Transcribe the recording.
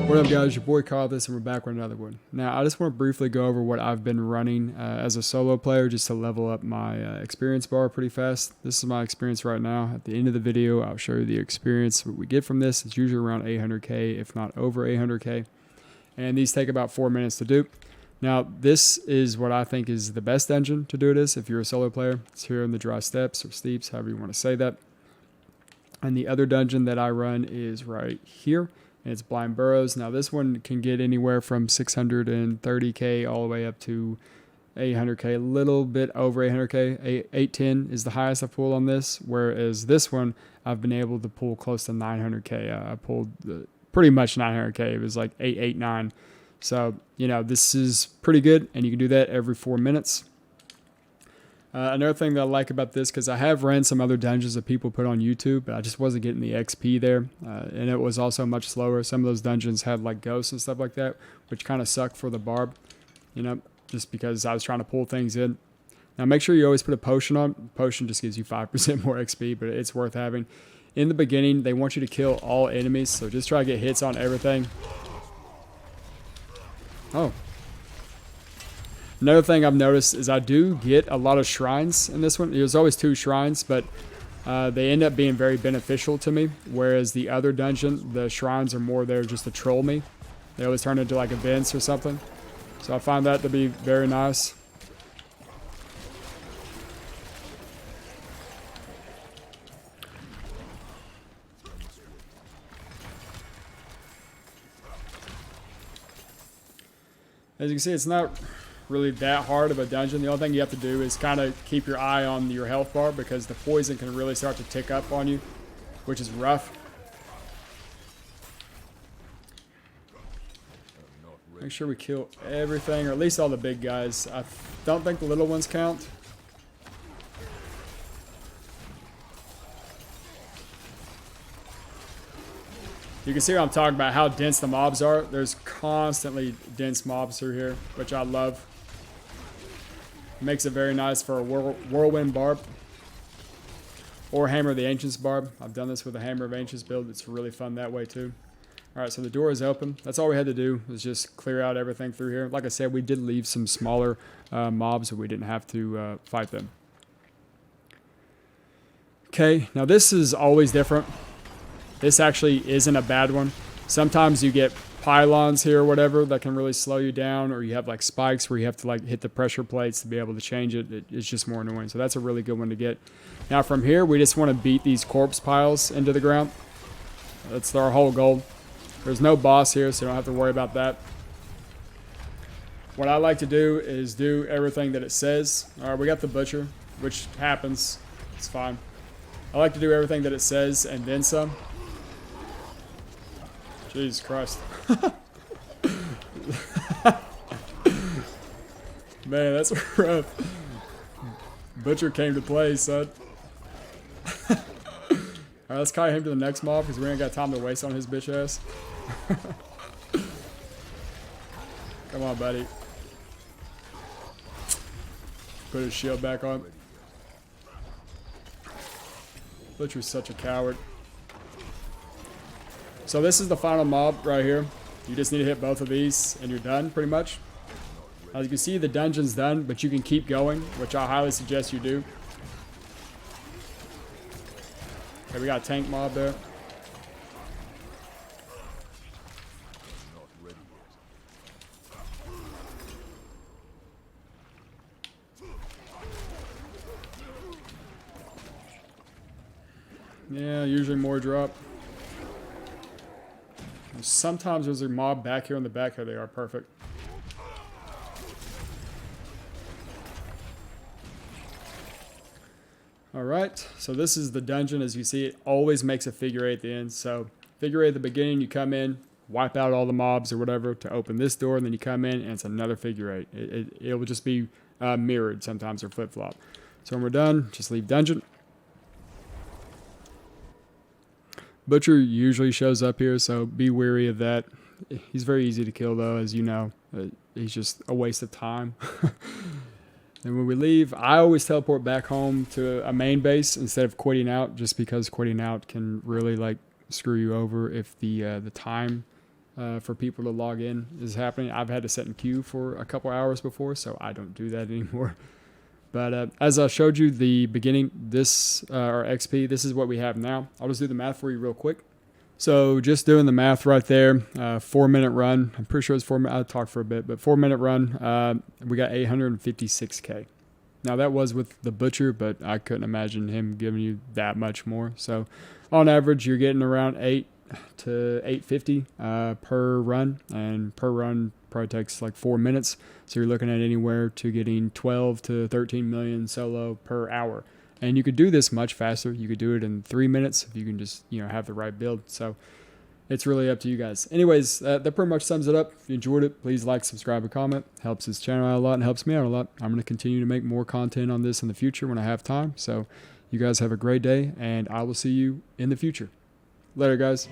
What up, guys? Your boy Carl this, and we're back with another one. Now, I just want to briefly go over what I've been running as a solo player just to level up my experience bar pretty fast. This is my experience right now. At the end of the video, I'll show you the experience. What we get from this is usually around 800k, if not over 800k. And these take about 4 minutes to do. Now, this is what I think is the best dungeon to do this if you're a solo player. It's here in the dry steppes or steeps, however you want to say that. And the other dungeon that I run is right here. It's Blind Burrows. Now this one can get anywhere from 630k all the way up to 800k, a little bit over 800k. 810 is the highest I've pulled on this, whereas this one I've been able to pull close to 900k. I pulled pretty much 900k. It was like 889. So, you know, this is pretty good, and you can do that every 4 minutes. Another thing that I like about this, because I have ran some other dungeons that people put on YouTube, but I just wasn't getting the XP there, and it was also much slower. Some of those dungeons had like ghosts and stuff like that, which kind of sucked for the barb, you know, just because I was trying to pull things in. Now make sure you always put a potion on. Potion just gives you 5% more XP, but it's worth having. In the beginning, they want you to kill all enemies, so just try to get hits on everything. Oh. Another thing I've noticed is I do get a lot of shrines in this one. There's always 2 shrines, but they end up being very beneficial to me. Whereas the other dungeon, the shrines are more there just to troll me. They always turn into like events or something. So I find that to be very nice. As you can see, it's not really that hard of a dungeon. The only thing you have to do is kind of keep your eye on your health bar, because the poison can really start to tick up on you, which is rough. Make sure we kill everything, or at least all the big guys. I don't think the little ones count. You can see what I'm talking about, how dense the mobs are. There's constantly dense mobs through here, which I love. Makes it very nice for a whirlwind barb or Hammer of the Ancients barb. I've done this with a Hammer of Ancients build. It's really fun that way too. All right, so the door is open. That's all we had to do, was just clear out everything through here. Like I said, we did leave some smaller mobs, but we didn't have to fight them. Okay, now this is always different. This actually isn't a bad one. Sometimes you get pylons here or whatever that can really slow you down, or you have like spikes where you have to like hit the pressure plates to be able to change it. It's just more annoying. So that's a really good one to get. Now from here, we just want to beat these corpse piles into the ground. That's our whole goal. There's no boss here, so you don't have to worry about that. What I like to do is do everything that it says. All right, we got the butcher, which happens. It's fine. I like to do everything that it says and then some. Jesus Christ. Man, that's rough. Butcher came to play, son. Alright, let's carry him to the next mob, because we ain't got time to waste on his bitch ass. Come on, buddy. Put his shield back on. Butcher's such a coward. So this is the final mob right here. You just need to hit both of these and you're done pretty much. As you can see, the dungeon's done, but you can keep going, which I highly suggest you do. Okay, we got a tank mob there. Yeah, usually more drop. Sometimes there's a mob back here in the back. Here they are. Perfect. Alright, so this is the dungeon. As you see, it always makes a figure 8 at the end. So figure 8 at the beginning, you come in, wipe out all the mobs or whatever to open this door, and then you come in and it's another figure 8. It will just be mirrored sometimes, or flip-flop. So when we're done, just leave dungeon. Butcher usually shows up here, so be wary of that. He's very easy to kill, though, as you know. He's just a waste of time. And when we leave, I always teleport back home to a main base instead of quitting out, just because quitting out can really like screw you over if the time for people to log in is happening. I've had to sit in queue for a couple hours before, so I don't do that anymore. But as I showed you the beginning, this our XP, this is what we have now. I'll just do the math for you real quick. So just doing the math right there, 4-minute run. I'm pretty sure it's 4 minutes. I'll talk for a bit, but 4-minute run, we got 856K. Now that was with the butcher, but I couldn't imagine him giving you that much more. So on average, you're getting around 8 to 850 per run, and per run probably takes like 4 minutes. So you're looking at anywhere to getting 12 to 13 million solo per hour. And you could do this much faster. You could do it in 3 minutes if you can just, have the right build. So it's really up to you guys. Anyways, that pretty much sums it up. If you enjoyed it, please like, subscribe, and comment. Helps this channel out a lot and helps me out a lot. I'm going to continue to make more content on this in the future when I have time. So you guys have a great day, and I will see you in the future. Later, guys.